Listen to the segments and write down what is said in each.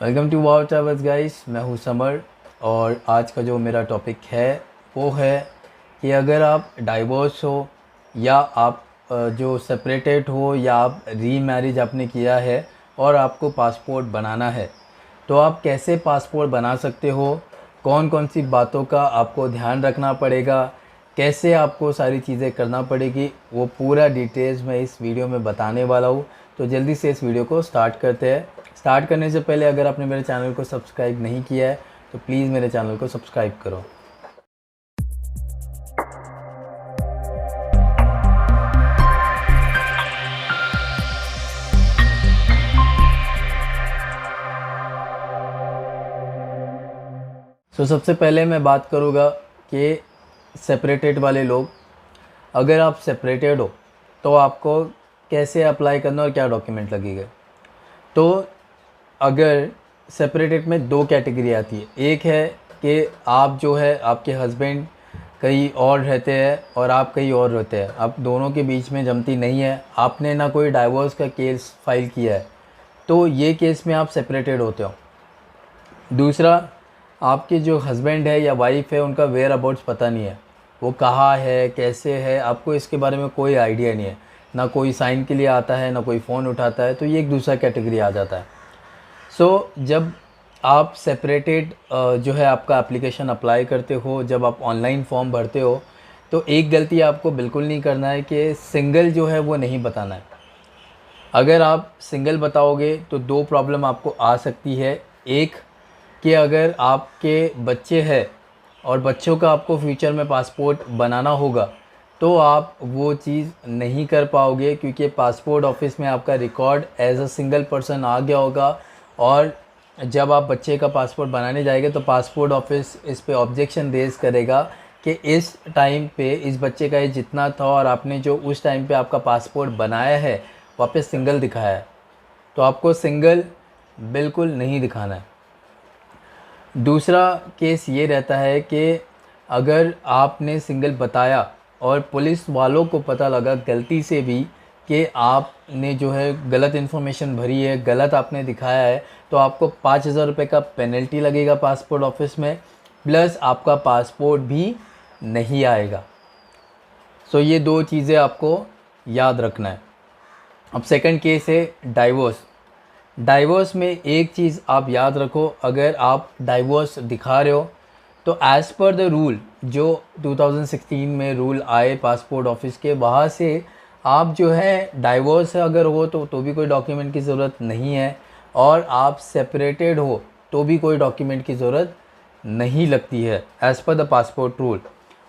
Welcome to wow travels guys. मैं हूँ summer और आज का जो मेरा टॉपिक है वो है कि अगर आप डाइवोर्स हो या आप जो सेपरेटेड हो या आप री मैरिज आपने किया है और आपको पासपोर्ट बनाना है तो आप कैसे पासपोर्ट बना सकते हो, कौन कौन सी बातों का आपको ध्यान रखना पड़ेगा, कैसे आपको सारी चीज़ें करना पड़ेगी, वो पूरा डिटेल्स मैं इस वीडियो में बताने वाला हूँ। तो जल्दी से इस वीडियो को स्टार्ट करते हैं। स्टार्ट करने से पहले अगर आपने मेरे चैनल को सब्सक्राइब नहीं किया है तो प्लीज़ मेरे चैनल को सब्सक्राइब करो। सबसे पहले मैं बात करूँगा कि सेपरेटेड वाले लोग, अगर आप सेपरेटेड हो तो आपको कैसे अप्लाई करना और क्या डॉक्यूमेंट लगेगा। तो अगर सेपरेटेड में दो कैटेगरी आती है। एक है कि आप जो है आपके हस्बैंड कहीं और रहते हैं और आप कहीं और रहते हैं, आप दोनों के बीच में जमती नहीं है, आपने ना कोई डाइवोर्स का केस फाइल किया है, तो ये केस में आप सेपरेटेड होते हो। दूसरा, आपके जो हस्बैंड है या वाइफ है उनका वेयर अबाउट्स पता नहीं है, वो कहाँ है कैसे है, आपको इसके बारे में कोई आइडिया नहीं है, ना कोई साइन के लिए आता है ना कोई फ़ोन उठाता है, तो ये एक दूसरा कैटेगरी आ जाता है। जब आप सेपरेटेड जो है आपका एप्लीकेशन अप्लाई करते हो, जब आप ऑनलाइन फॉर्म भरते हो, तो एक गलती आपको बिल्कुल नहीं करना है कि सिंगल जो है वो नहीं बताना है। अगर आप सिंगल बताओगे तो दो प्रॉब्लम आपको आ सकती है। एक कि अगर आपके बच्चे हैं और बच्चों का आपको फ्यूचर में पासपोर्ट बनाना होगा तो आप वो चीज़ नहीं कर पाओगे, क्योंकि पासपोर्ट ऑफिस में आपका record as a single person आ गया होगा और जब आप बच्चे का पासपोर्ट बनाने जाएंगे तो पासपोर्ट ऑफिस इस पे ऑब्जेक्शन रेज़ करेगा कि इस टाइम पे इस बच्चे का एज जितना था और आपने जो उस टाइम पे आपका पासपोर्ट बनाया है वहाँ पे सिंगल दिखाया है, तो आपको सिंगल बिल्कुल नहीं दिखाना है। दूसरा केस ये रहता है कि अगर आपने सिंगल बताया और पुलिस वालों को पता लगा गलती से भी कि आपने जो है गलत इन्फॉर्मेशन भरी है, गलत आपने दिखाया है, तो आपको 5,000 रुपये का पेनल्टी लगेगा पासपोर्ट ऑफिस में, प्लस आपका पासपोर्ट भी नहीं आएगा। ये दो चीज़ें आपको याद रखना है। अब सेकंड केस है डाइवोर्स। डाइवोर्स में एक चीज़ आप याद रखो, अगर आप डाइवोर्स दिखा रहे हो तो एज़ पर द रूल जो 2016 में रूल आए पासपोर्ट ऑफिस के, वहाँ से आप जो है डाइवोर्स अगर हो तो भी कोई डॉक्यूमेंट की ज़रूरत नहीं है, और आप सेपरेटेड हो तो भी कोई डॉक्यूमेंट की ज़रूरत नहीं लगती है as per the passport rule.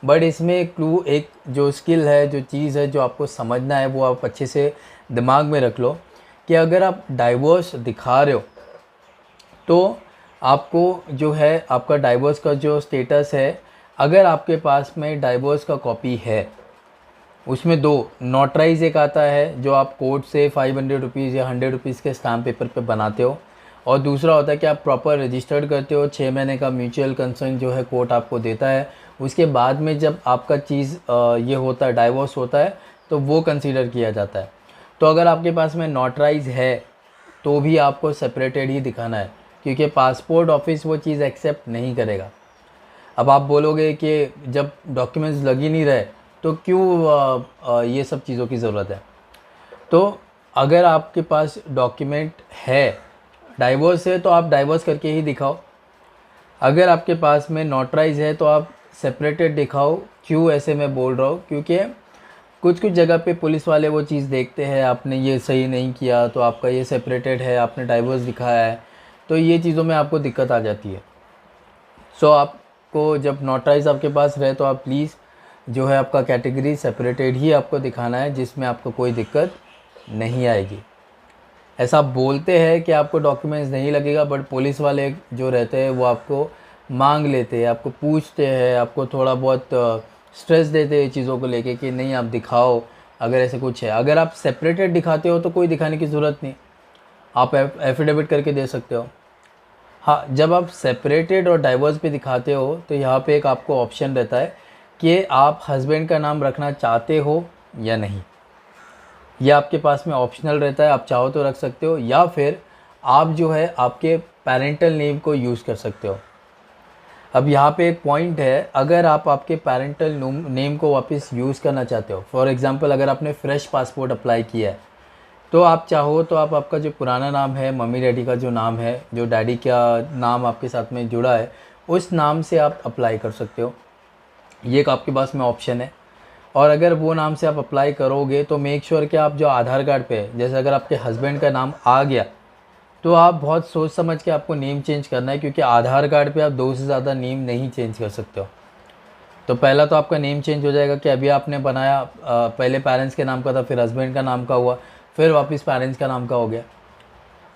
But इसमें एक जो स्किल है, जो चीज़ है जो आपको समझना है, वो आप अच्छे से दिमाग में रख लो कि अगर आप डाइवोर्स दिखा रहे हो तो आपको जो है आपका डाइवोर्स का जो स्टेटस है, अगर आपके पास में डाइवोर्स का कॉपी है, उसमें दो नोटराइज एक आता है जो आप कोर्ट से 500 रुपीज़ या 100 रुपीज़ के स्टैम्प पेपर पे बनाते हो, और दूसरा होता है कि आप प्रॉपर रजिस्टर्ड करते हो, 6 महीने का म्यूचुअल कंसेंट जो है कोर्ट आपको देता है। उसके बाद में जब आपका चीज़ ये होता है, डाइवोर्स होता है, तो वो कंसीडर किया जाता है। तो अगर आपके पास में नोटराइज है तो भी आपको सेपरेटेड ही दिखाना है, क्योंकि पासपोर्ट ऑफिस वो चीज़ एक्सेप्ट नहीं करेगा। अब आप बोलोगे कि जब डॉक्यूमेंट्स लग ही नहीं रहे तो क्यों ये सब चीज़ों की ज़रूरत है। तो अगर आपके पास डॉक्यूमेंट है, डाइवोर्स है, तो आप डाइवोर्स करके ही दिखाओ। अगर आपके पास में नोटराइज है तो आप सेपरेटेड दिखाओ। क्यों ऐसे मैं बोल रहा हूँ, क्योंकि कुछ कुछ जगह पे पुलिस वाले वो चीज़ देखते हैं, आपने ये सही नहीं किया तो आपका ये सेपरेटेड है, आपने डाइवोर्स दिखाया है, तो ये चीज़ों में आपको दिक्कत आ जाती है। आपको जब नोटराइज आपके पास रहे तो आप प्लीज़ जो है आपका कैटेगरी सेपरेटेड ही आपको दिखाना है, जिसमें आपको कोई दिक्कत नहीं आएगी। ऐसा बोलते हैं कि आपको डॉक्यूमेंट्स नहीं लगेगा, बट पुलिस वाले जो रहते हैं वो आपको मांग लेते हैं, आपको पूछते हैं, आपको थोड़ा बहुत स्ट्रेस देते हैं चीज़ों को लेके कि नहीं आप दिखाओ अगर ऐसे कुछ है। अगर आप सेपरेटेड दिखाते हो तो कोई दिखाने की ज़रूरत नहीं, आप एफिडेविट करके दे सकते हो। हाँ, जब आप सेपरेटेड और डाइवोर्स पे दिखाते हो तो यहाँ पे एक आपको ऑप्शन रहता है कि आप हस्बैंड का नाम रखना चाहते हो या नहीं। यह आपके पास में ऑप्शनल रहता है, आप चाहो तो रख सकते हो, या फिर आप जो है आपके पेरेंटल नेम को यूज़ कर सकते हो। अब यहाँ पे एक पॉइंट है, अगर आप आपके पेरेंटल नेम को वापस यूज़ करना चाहते हो, फॉर एग्ज़ाम्पल अगर आपने फ्रेश पासपोर्ट अप्लाई किया है, तो आप चाहो तो आप आपका जो पुराना नाम है, मम्मी डैडी का जो नाम है, जो डैडी का नाम आपके साथ में जुड़ा है, उस नाम से आप अप्लाई कर सकते हो। ये एक आपके पास में ऑप्शन है। और अगर वो नाम से आप अप्लाई करोगे तो मेक श्योर कि आप जो आधार कार्ड पे है, जैसे अगर आपके हस्बैंड का नाम आ गया तो आप बहुत सोच समझ के आपको नेम चेंज करना है, क्योंकि आधार कार्ड पे आप 2 से ज़्यादा नेम नहीं चेंज कर सकते हो। तो पहला तो आपका नेम चेंज हो जाएगा कि अभी आपने बनाया पहले पेरेंट्स के नाम का था, फिर हस्बैंड का नाम का हुआ, फिर वापस पेरेंट्स का नाम का हो गया।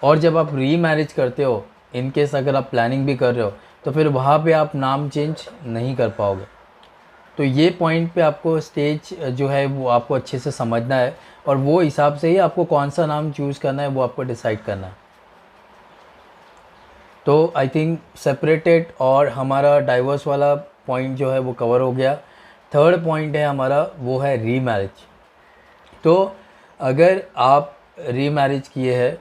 और जब आप री मैरिज करते हो, इन केस अगर आप प्लानिंग भी कर रहे हो, तो फिर वहाँ पे आप नाम चेंज नहीं कर पाओगे। तो ये पॉइंट पे आपको स्टेज जो है वो आपको अच्छे से समझना है, और वो हिसाब से ही आपको कौन सा नाम चूज़ करना है वो आपको डिसाइड करना है। तो आई थिंक सेपरेटेड और हमारा डाइवर्स वाला पॉइंट जो है वो कवर हो गया। थर्ड पॉइंट है हमारा, वो है री मैरिज। तो अगर आप री मैरिज किए हैं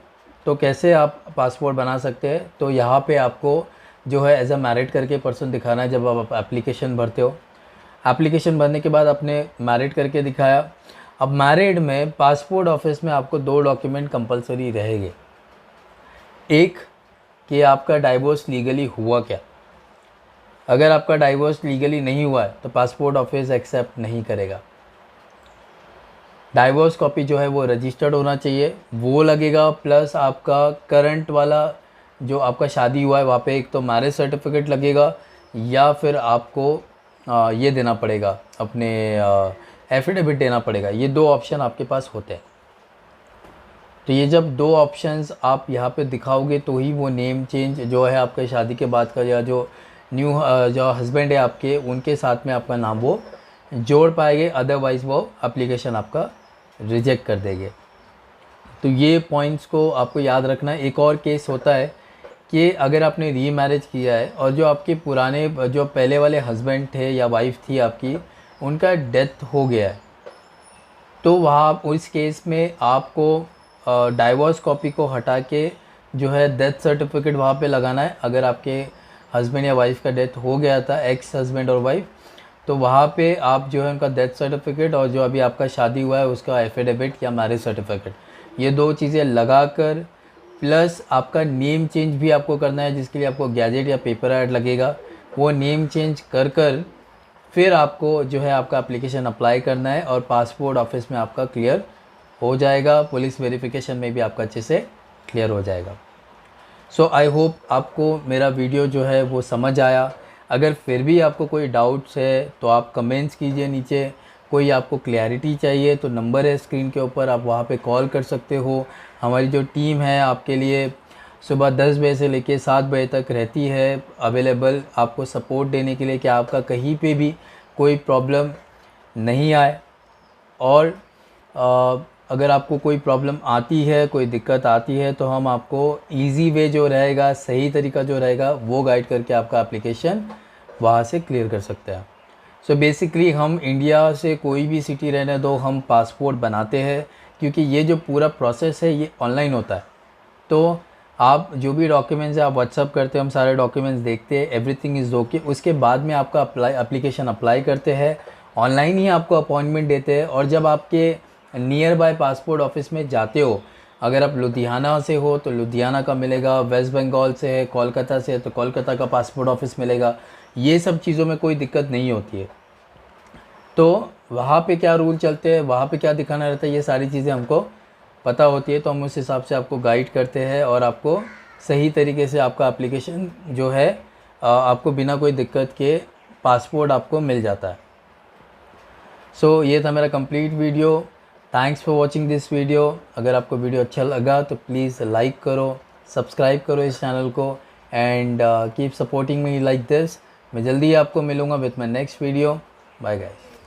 तो कैसे आप पासपोर्ट बना सकते हैं, तो यहाँ पे आपको जो है एज अ मैरिड करके पर्सन दिखाना है जब आप एप्लीकेशन भरते हो। एप्लीकेशन भरने के बाद आपने मैरिड करके दिखाया। अब मैरिड में पासपोर्ट ऑफिस में आपको 2 डॉक्यूमेंट कंपलसरी रहेंगे। एक कि आपका डाइवोर्स लीगली हुआ क्या। अगर आपका डाइवोर्स लीगली नहीं हुआ है तो पासपोर्ट ऑफिस एक्सेप्ट नहीं करेगा। डाइवोर्स कॉपी जो है वो रजिस्टर्ड होना चाहिए, वो लगेगा। प्लस आपका करंट वाला जो आपका शादी हुआ है वहाँ पे एक तो मैरिज सर्टिफिकेट लगेगा, या फिर आपको ये देना पड़ेगा, अपने एफिडेविट देना पड़ेगा। ये 2 ऑप्शन आपके पास होते हैं। तो ये जब 2 ऑप्शंस आप यहाँ पे दिखाओगे तो ही वो नेम चेंज जो है आपके शादी के बाद का, या जो न्यू जो हस्बैंड है आपके, उनके साथ में आपका नाम वो जोड़ पाएंगे। अदरवाइज़ वो एप्लीकेशन आपका रिजेक्ट कर देंगे। तो ये पॉइंट्स को आपको याद रखना है। एक और केस होता है कि अगर आपने री मैरिज किया है और जो आपके पुराने जो पहले वाले हस्बैंड थे या वाइफ थी आपकी, उनका डेथ हो गया है, तो वहाँ उस केस में आपको डाइवोर्स कॉपी को हटा के जो है डेथ सर्टिफिकेट वहाँ पे लगाना है। अगर आपके हस्बैंड या वाइफ का डेथ हो गया था, एक्स हस्बैंड और वाइफ, तो वहाँ पे आप जो है उनका डेथ सर्टिफिकेट और जो अभी आपका शादी हुआ है उसका एफिडेविट या मैरिज सर्टिफिकेट, ये 2 चीज़ें लगाकर, प्लस आपका नेम चेंज भी आपको करना है, जिसके लिए आपको गैजेट या पेपर ऐड लगेगा। वो नेम चेंज कर फिर आपको जो है आपका एप्लीकेशन अप्लाई करना है, और पासपोर्ट ऑफिस में आपका क्लियर हो जाएगा। पुलिस वेरिफिकेशन में भी आपका अच्छे से क्लियर हो जाएगा। सो आई होप आपको मेरा वीडियो जो है वो समझ आया। अगर फिर भी आपको कोई डाउट्स है तो आप कमेंट्स कीजिए नीचे। कोई आपको क्लैरिटी चाहिए तो नंबर है स्क्रीन के ऊपर, आप वहाँ पे कॉल कर सकते हो। हमारी जो टीम है आपके लिए सुबह 10 बजे से लेकर 7 बजे तक रहती है अवेलेबल, आपको सपोर्ट देने के लिए कि आपका कहीं पे भी कोई प्रॉब्लम नहीं आए। और अगर आपको कोई प्रॉब्लम आती है, कोई दिक्कत आती है, तो हम आपको इजी वे जो रहेगा, सही तरीका जो रहेगा, वो गाइड करके आपका एप्लीकेशन वहाँ से क्लियर कर सकते हैं। सो बेसिकली हम इंडिया से कोई भी सिटी रहने दो, हम पासपोर्ट बनाते हैं, क्योंकि ये जो पूरा प्रोसेस है ये ऑनलाइन होता है। तो आप जो भी डॉक्यूमेंट्स है आप व्हाट्सअप करते हो, हम सारे डॉक्यूमेंट्स देखते हैं, एवरीथिंग इज़ ओके। उसके बाद में आपका एप्लीकेशन अप्लाई करते हैं, ऑनलाइन ही आपको अपॉइंटमेंट देते हैं। और जब आपके नियर बाय पासपोर्ट ऑफिस में जाते हो, अगर आप लुधियाना से हो तो लुधियाना का मिलेगा, वेस्ट बंगाल से है, कोलकाता से है तो कोलकाता का पासपोर्ट ऑफिस मिलेगा। ये सब चीज़ों में कोई दिक्कत नहीं होती है। तो वहाँ पे क्या रूल चलते हैं, वहाँ पे क्या दिखाना रहता है, ये सारी चीज़ें हमको पता होती है। तो हम उस हिसाब से आपको गाइड करते हैं और आपको सही तरीके से आपका एप्लीकेशन जो है आपको बिना कोई दिक्कत के पासपोर्ट आपको मिल जाता है। सो ये था मेरा complete video. Thanks for watching this video. अगर आपको वीडियो अच्छा लगा तो प्लीज़ लाइक करो, सब्सक्राइब करो इस चैनल को, and keep supporting me like this. मैं जल्दी ही आपको मिलूँगा with my next video. Bye guys.